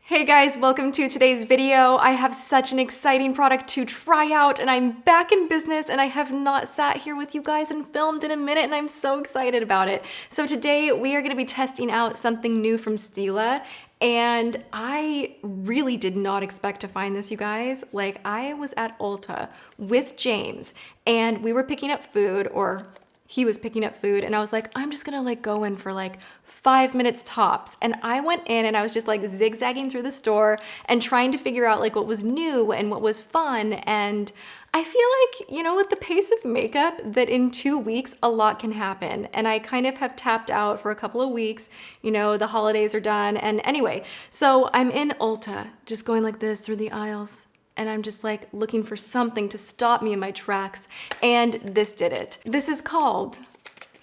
Hey guys, welcome to today's video. I have such an exciting product to try out and I'm back in business and I have not sat here with you guys and filmed in a minute and I'm so excited about it. So today we are gonna be testing out something new from Stila and I really did not expect to find this, you guys. Like, I was at Ulta with James and we were picking up food, or he was picking up food, and I was like, I'm just gonna go in for 5 minutes tops. And I went in and I was just zigzagging through the store and trying to figure out what was new and what was fun. And I feel with the pace of makeup that in 2 weeks, a lot can happen. And I kind of have tapped out for a couple of weeks, the holidays are done. And anyway, so I'm in Ulta, just going like this through the aisles. And I'm just looking for something to stop me in my tracks. And this did it. This is called,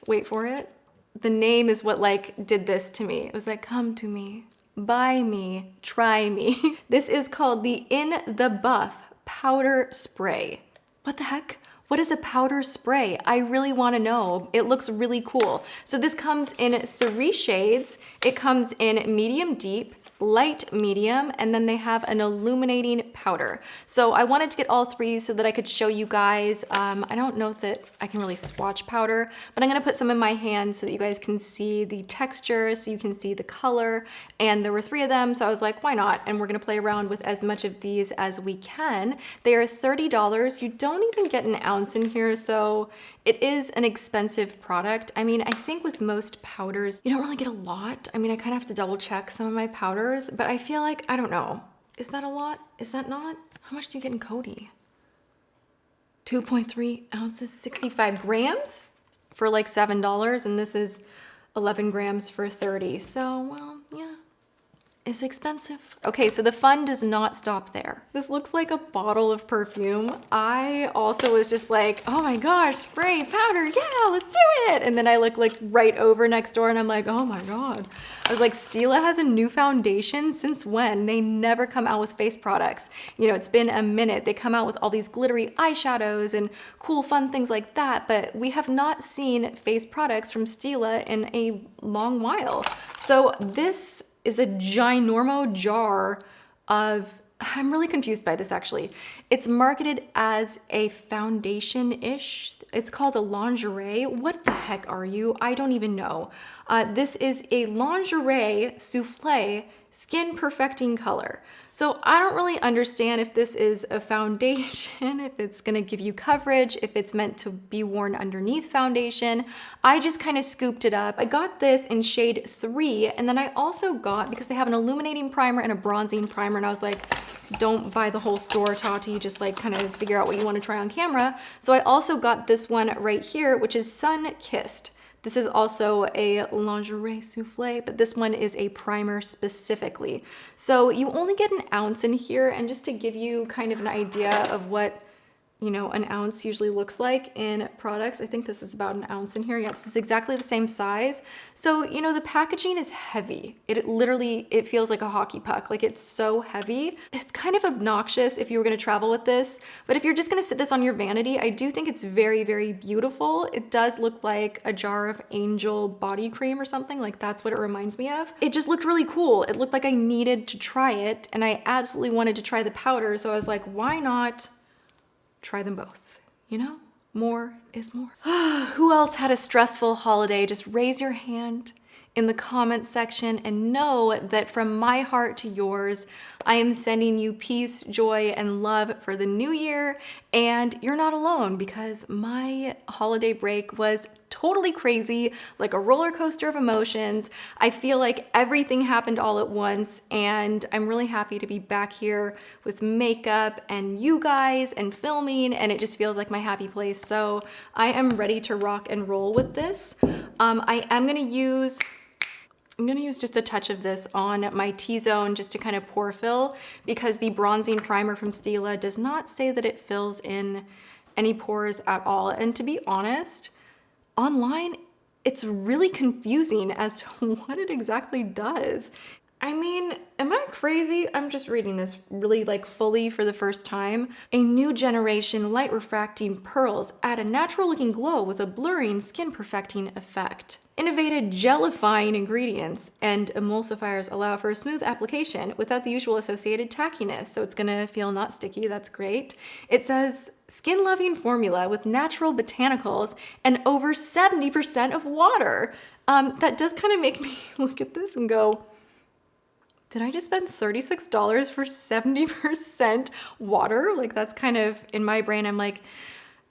wait for it. The name is what did this to me. It was come to me, buy me, try me. This is called the In the Buff Powder Spray. What the heck? What is a powder spray? I really want to know. It looks really cool. So this comes in 3 shades. It comes in medium deep, light medium, and then they have an illuminating powder. So I wanted to get all 3 so that I could show you guys. I don't know that I can really swatch powder, but I'm gonna put some in my hand so that you guys can see the texture, so you can see the color. And there were 3 of them, so I was like, why not? And we're gonna play around with as much of these as we can. They are $30. You don't even get an ounce in here, so it is an expensive product. I mean, I think with most powders, you don't really get a lot. I mean, I kind of have to double check some of my powders, but I feel I don't know. Is that a lot? Is that not? How much do you get in Coty? 2.3 ounces, 65 grams for $7, and this is 11 grams for 30. So, well, yeah. Is expensive. Okay, so the fun does not stop there. This looks like a bottle of perfume. I also was just oh my gosh, spray, powder, yeah, let's do it. And then I look right over next door and I'm like, oh my God. I was like, Stila has a new foundation? Since when? They never come out with face products. It's been a minute. They come out with all these glittery eyeshadows and cool fun things like that, but we have not seen face products from Stila in a long while. So this is a ginormo jar of, I'm really confused by this actually. It's marketed as a foundation-ish. It's called a lingerie. What the heck are you? I don't even know. This is a lingerie soufflé skin perfecting color. So I don't really understand if this is a foundation, if it's gonna give you coverage, if it's meant to be worn underneath foundation. I just kind of scooped it up. I got this in shade 3, and then I also got, because they have an illuminating primer and a bronzing primer, and I was like, don't buy the whole store, Tati, just kind of figure out what you want to try on camera. So I also got this one right here, which is Sun Kissed. This is also a lingerie soufflé, but this one is a primer specifically. So you only get an ounce in here, and just to give you kind of an idea of what an ounce usually looks like in products. I think this is about an ounce in here. Yeah, this is exactly the same size. So, the packaging is heavy. It feels like a hockey puck. It's so heavy. It's kind of obnoxious if you were gonna travel with this, but if you're just gonna sit this on your vanity, I do think it's very, very beautiful. It does look like a jar of Angel body cream or something. That's what it reminds me of. It just looked really cool. It looked like I needed to try it, and I absolutely wanted to try the powder, so I was like, why not try them both? More is more. Who else had a stressful holiday? Just raise your hand in the comment section and know that from my heart to yours, I am sending you peace, joy, and love for the new year. And you're not alone, because my holiday break was totally crazy, like a roller coaster of emotions. I feel like everything happened all at once, and I'm really happy to be back here with makeup and you guys and filming, and it just feels like my happy place. So I am ready to rock and roll with this. I'm gonna use just a touch of this on my T-zone just to kind of pore fill, because the bronzing primer from Stila does not say that it fills in any pores at all. And to be honest, online, it's really confusing as to what it exactly does. I mean, am I crazy? I'm just reading this really like fully for the first time. A new generation light refracting pearls add a natural looking glow with a blurring skin perfecting effect. Innovative gelifying ingredients and emulsifiers allow for a smooth application without the usual associated tackiness. So it's gonna feel not sticky, that's great. It says skin loving formula with natural botanicals and over 70% of water. That does kind of make me look at this and go, did I just spend $36 for 70% water? Like that's kind of, in my brain, I'm like,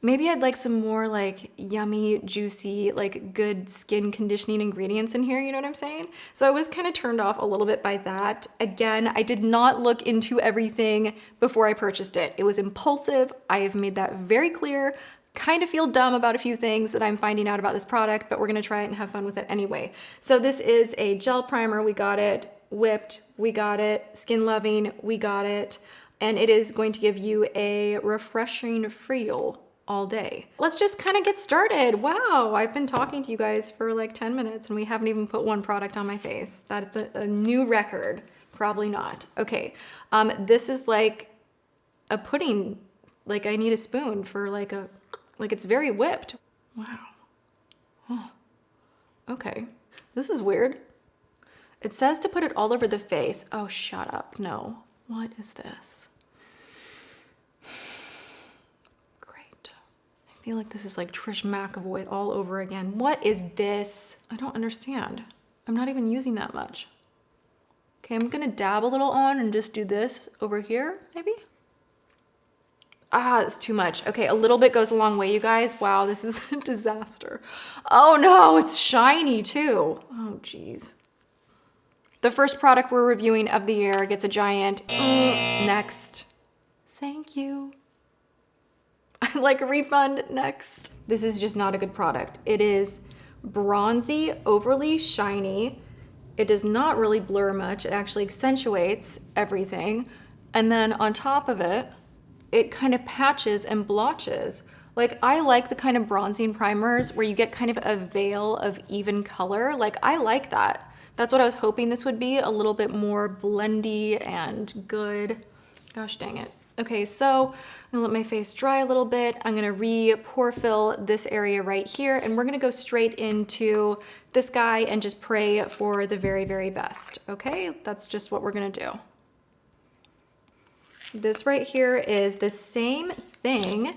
maybe I'd like some more like yummy, juicy, like good skin conditioning ingredients in here, you know what I'm saying? So I was kind of turned off a little bit by that. Again, I did not look into everything before I purchased it. It was impulsive. I have made that very clear. Kind of feel dumb about a few things that I'm finding out about this product, but we're gonna try it and have fun with it anyway. So this is a gel primer, we got it. Whipped, we got it. Skin loving, we got it. And it is going to give you a refreshing feel all day. Let's just kind of get started. Wow, I've been talking to you guys for like 10 minutes and we haven't even put one product on my face. That's a new record. Probably not. Okay, this is like a pudding. Like I need a spoon for like it's very whipped. Wow. Oh, okay, this is weird. It says to put it all over the face. Oh, shut up. No. What is this? Great. I feel like this is like Trish McAvoy all over again. What is this? I don't understand. I'm not even using that much. Okay, I'm gonna dab a little on and just do this over here, maybe? Ah, it's too much. Okay, a little bit goes a long way, you guys. Wow, this is a disaster. Oh no, it's shiny too. Oh, geez. The first product we're reviewing of the year gets a giant next. Thank you. I like a refund next. This is just not a good product. It is bronzy, overly shiny. It does not really blur much. It actually accentuates everything. And then on top of it, it kind of patches and blotches. Like I like the kind of bronzing primers where you get kind of a veil of even color. Like I like that. That's what I was hoping this would be, a little bit more blendy and good. Gosh dang it. Okay, so I'm gonna let my face dry a little bit. I'm gonna re-pore fill this area right here, and we're gonna go straight into this guy and just pray for the very, very best. Okay, that's just what we're gonna do. This right here is the same thing,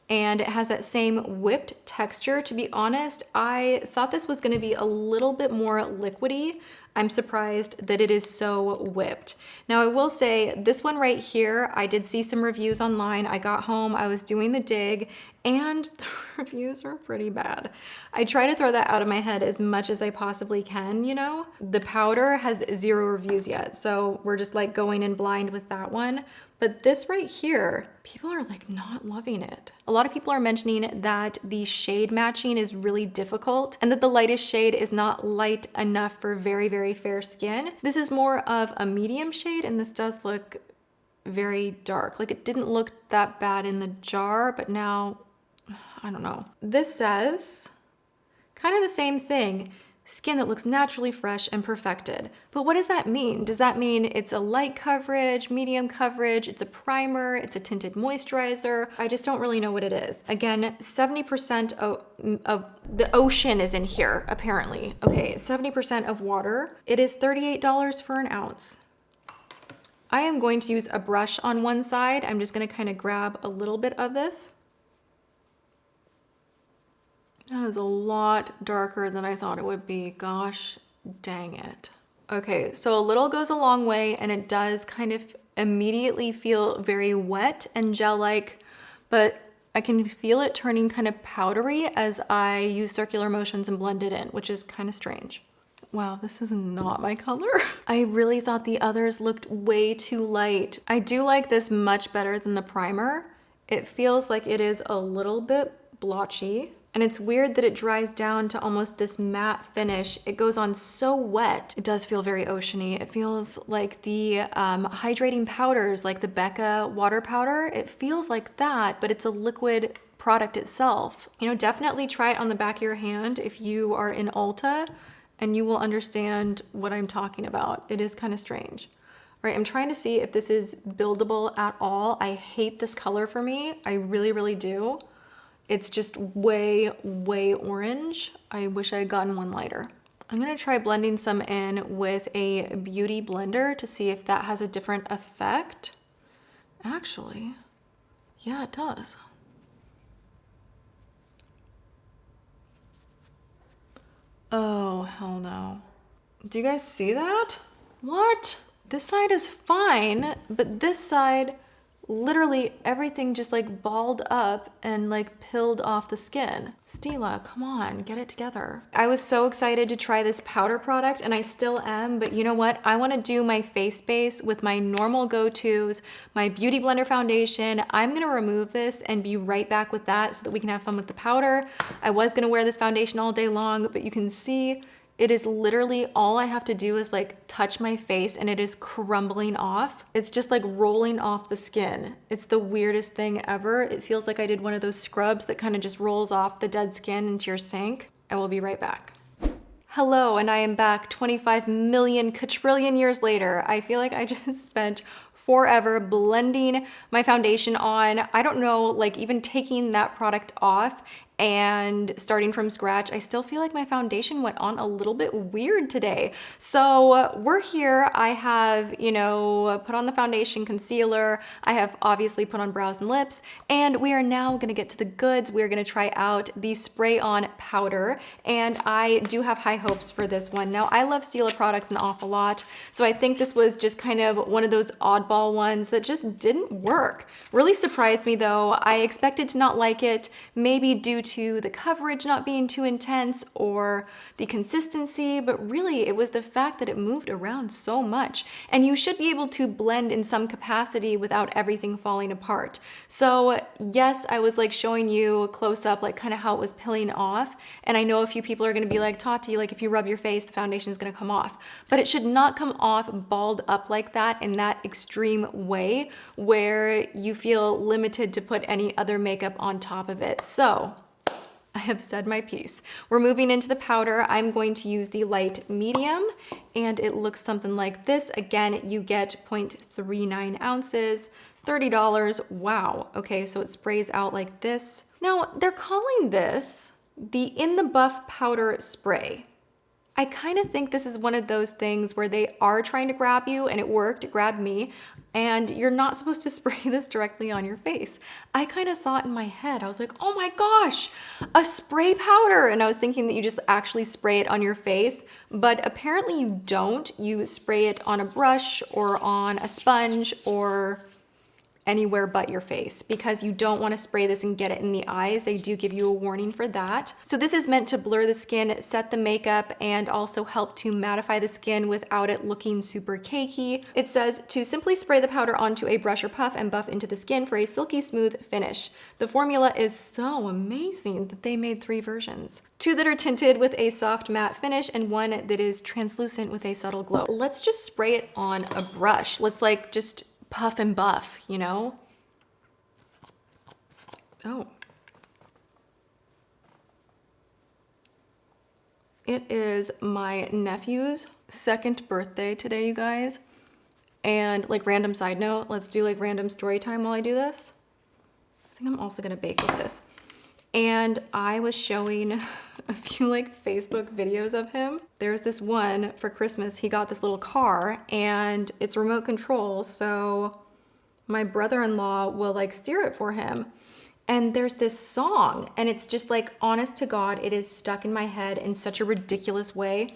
and it has that same whipped texture. To be honest, I thought this was gonna be a little bit more liquidy. I'm surprised that it is so whipped. Now I will say this one right here, I did see some reviews online. I got home, I was doing the dig, and the reviews are pretty bad. I try to throw that out of my head as much as I possibly can, you know? The powder has 0 reviews yet, so we're just like going in blind with that one. But this right here, people are like not loving it. A lot of people are mentioning that the shade matching is really difficult and that the lightest shade is not light enough for very, very fair skin. This is more of a medium shade, and this does look very dark. Like it didn't look that bad in the jar, but now, I don't know. This says kind of the same thing. Skin that looks naturally fresh and perfected. But what does that mean? Does that mean it's a light coverage, medium coverage, it's a primer, it's a tinted moisturizer? I just don't really know what it is. Again, 70% of the ocean is in here, apparently. Okay, 70% of water. It is $38 for an ounce. I am going to use a brush on one side. I'm just gonna kind of grab a little bit of this. That is a lot darker than I thought it would be. Gosh dang it. Okay, so a little goes a long way, and it does kind of immediately feel very wet and gel-like, but I can feel it turning kind of powdery as I use circular motions and blend it in, which is kind of strange. Wow, this is not my color. I really thought the others looked way too light. I do like this much better than the primer. It feels like it is a little bit blotchy. And it's weird that it dries down to almost this matte finish. It goes on so wet. It does feel very oceany. It feels like the hydrating powders, like the Becca water powder. It feels like that, but it's a liquid product itself. You know, definitely try it on the back of your hand if you are in Ulta and you will understand what I'm talking about. It is kind of strange. All right, I'm trying to see if this is buildable at all. I hate this color for me. I really, really do. It's just way, way orange. I wish I had gotten one lighter. I'm gonna try blending some in with a beauty blender to see if that has a different effect. Actually, yeah, it does. Oh, hell no. Do you guys see that? What? This side is fine, but this side, literally everything just like balled up and like peeled off the skin. Stila, come on, get it together. I was so excited to try this powder product, and I still am, but you know what? I wanna do my face base with my normal go-tos, my Beauty Blender foundation. I'm gonna remove this and be right back with that so that we can have fun with the powder. I was gonna wear this foundation all day long, but you can see it is literally all I have to do is like touch my face and it is crumbling off. It's just like rolling off the skin. It's the weirdest thing ever. It feels like I did one of those scrubs that kind of just rolls off the dead skin into your sink. I will be right back. Hello, and I am back 25 million quadrillion years later. I feel like I just spent forever blending my foundation on. I don't know, like even taking that product off and starting from scratch, I still feel like my foundation went on a little bit weird today. So we're here. I have, you know, put on the foundation, concealer. I have obviously put on brows and lips, and we are now gonna get to the goods. We're gonna try out the spray on powder, and I do have high hopes for this one. Now, I love Stila products an awful lot, so I think this was just kind of one of those oddball ones that just didn't work. Really surprised me though. I expected to not like it, maybe due to the coverage not being too intense or the consistency, but really it was the fact that it moved around so much, and you should be able to blend in some capacity without everything falling apart. So yes, I was like showing you close up like kind of how it was peeling off, and I know a few people are going to be like, Tati, like if you rub your face the foundation is going to come off, but it should not come off balled up like that in that extreme way where you feel limited to put any other makeup on top of it. So I have said my piece. We're moving into the powder. I'm going to use the light medium, and it looks something like this. Again, you get 0.39 ounces, $30. Wow. Okay, so it sprays out like this. Now, they're calling this the In the Buff powder spray. I kind of think this is one of those things where they are trying to grab you, and it worked, it grabbed me, and you're not supposed to spray this directly on your face. I kind of thought in my head, I was like, oh my gosh, a spray powder. And I was thinking that you just actually spray it on your face, but apparently you don't. You spray it on a brush or on a sponge or anywhere but your face, because you don't want to spray this and get it in the eyes. They do give you a warning for that. So this is meant to blur the skin, set the makeup, and also help to mattify the skin without it looking super cakey. It says to simply spray the powder onto a brush or puff and buff into the skin for a silky smooth finish. The formula is so amazing that they made 3 versions. 2 that are tinted with a soft matte finish and 1 that is translucent with a subtle glow. Let's just spray it on a brush. Let's like just puff and buff, you know? Oh. It is my nephew's 2nd birthday today, you guys. And like random side note, let's do like random story time while I do this. I think I'm also gonna bake with this. And I was showing a few like Facebook videos of him. There's this one for Christmas. He got this little car and it's remote control. So my brother-in-law will like steer it for him. And there's this song and it's just like, honest to God, it is stuck in my head in such a ridiculous way.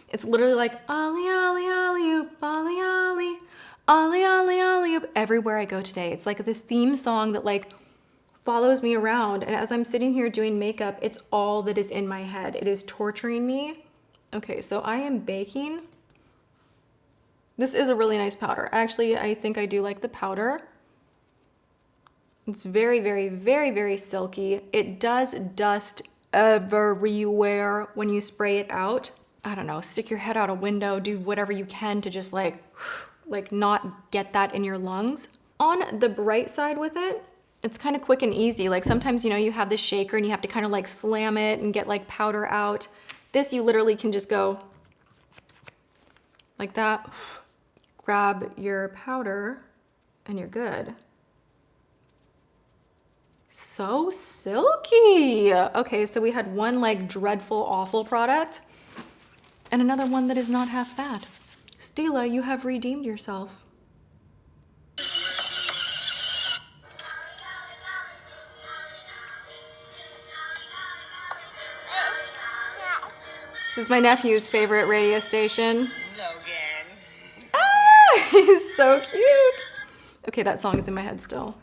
It's literally like, ollie, ollie, ollie, oop, ollie, ollie, ollie, ollie, ollie, oop, everywhere I go today. It's like the theme song that like follows me around. And as I'm sitting here doing makeup, it's all that is in my head. It is torturing me. Okay, so I am baking. This is a really nice powder. Actually, I think I do like the powder. It's very, very, very, very silky. It does dust everywhere when you spray it out. I don't know, stick your head out a window, do whatever you can to just like like not get that in your lungs. On the bright side with it, it's kind of quick and easy. Like sometimes, you know, you have this shaker and you have to kind of like slam it and get like powder out. This, you literally can just go like that, grab your powder, and you're good. So silky. Okay, so we had one like dreadful, awful product and another one that is not half bad. Stila, you have redeemed yourself. This is my nephew's favorite radio station. Logan. Ah, he's so cute. Okay, that song is in my head still.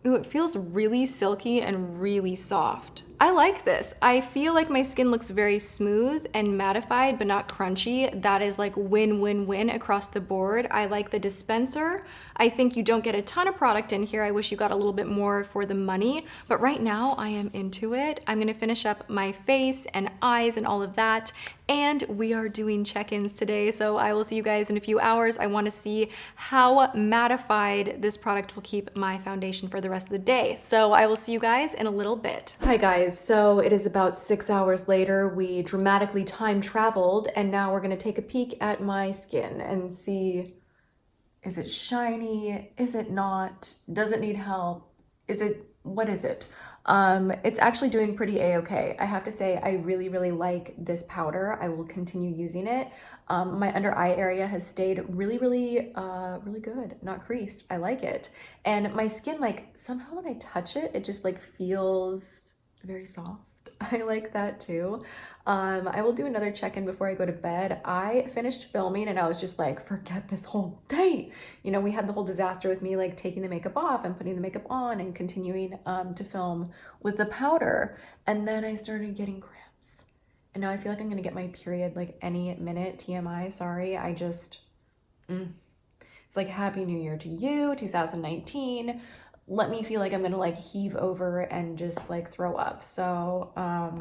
Ooh, it feels really silky and really soft. I like this. I feel like my skin looks very smooth and mattified, but not crunchy. That is like win-win-win across the board. I like the dispenser. I think you don't get a ton of product in here. I wish you got a little bit more for the money, but right now I am into it. I'm gonna finish up my face and eyes and all of that, and we are doing check-ins today, so I will see you guys in a few hours. I wanna see how mattified this product will keep my foundation for the rest of the day. So I will see you guys in a little bit. Hi guys, so it is about 6 hours later. We dramatically time traveled, and now we're gonna take a peek at my skin and see, is it shiny? Is it not? Does it need help? Is it, what is it? It's actually doing pretty a-okay. I have to say, I really, really like this powder. I will continue using it. My under eye area has stayed really, really, really good, not creased. I like it. And my skin, like somehow when I touch it, it just like feels very soft. I like that too. I will do another check-in before I go to bed. I finished filming and I was just like, forget this whole day. You know, we had the whole disaster with me like taking the makeup off and putting the makeup on and continuing to film with the powder. And then I started getting cramps. And now I feel like I'm gonna get my period like any minute. TMI, sorry. I just, it's like Happy New Year to you, 2019. Let me feel like I'm gonna like heave over and just like throw up. So,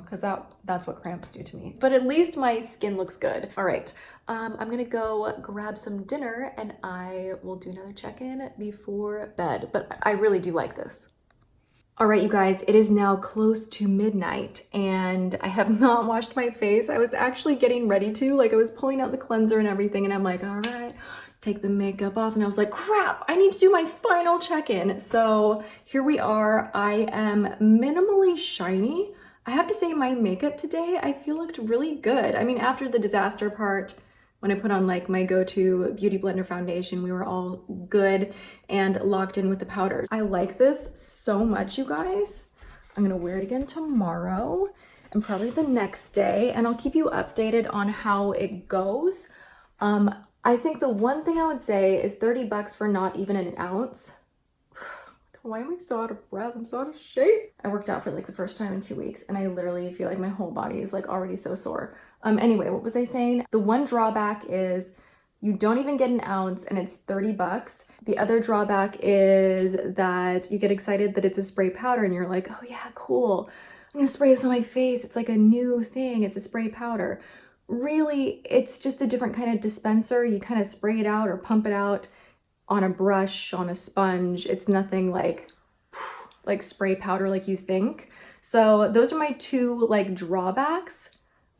cause that's what cramps do to me. But at least my skin looks good. All right, I'm gonna go grab some dinner and I will do another check-in before bed. But I really do like this. All right, you guys, it is now close to midnight and I have not washed my face. I was actually getting ready to, like I was pulling out the cleanser and everything and I'm like, all right, take the makeup off. And I was like, crap, I need to do my final check-in. So here we are. I am minimally shiny. I have to say my makeup today, I feel looked really good. I mean, after the disaster part, when I put on like my go-to Beauty Blender foundation, we were all good and locked in with the powder. I like this so much, you guys. I'm gonna wear it again tomorrow and probably the next day, and I'll keep you updated on how it goes. I think the one thing I would say is 30 bucks for not even an ounce. Why am I so out of breath? I'm so out of shape. I worked out for like the first time in 2 weeks and I literally feel like my whole body is like already so sore. Anyway, what was I saying? The one drawback is you don't even get an ounce and it's 30 bucks. The other drawback is that you get excited that it's a spray powder and you're like, oh yeah, cool. I'm gonna spray this on my face. It's like a new thing. It's a spray powder. Really, it's just a different kind of dispenser. You kind of spray it out or pump it out on a brush, on a sponge. It's nothing like spray powder like you think. So those are my two like drawbacks.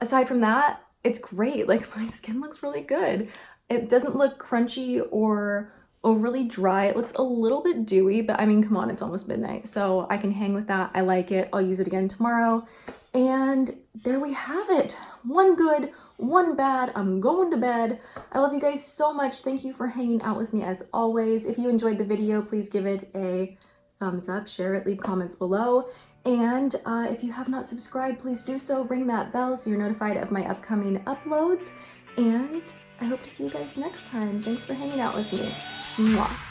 Aside from that, it's great. Like my skin looks really good. It doesn't look crunchy or overly dry. It looks a little bit dewy, but I mean, come on, it's almost midnight. So I can hang with that. I like it. I'll use it again tomorrow. And there we have it. One good, one bad. I'm going to bed. I love you guys so much. Thank you for hanging out with me as always. If you enjoyed the video, please give it a thumbs up, share it, leave comments below. And if you have not subscribed, please do so. Ring that bell so you're notified of my upcoming uploads. And I hope to see you guys next time. Thanks for hanging out with me. Mwah.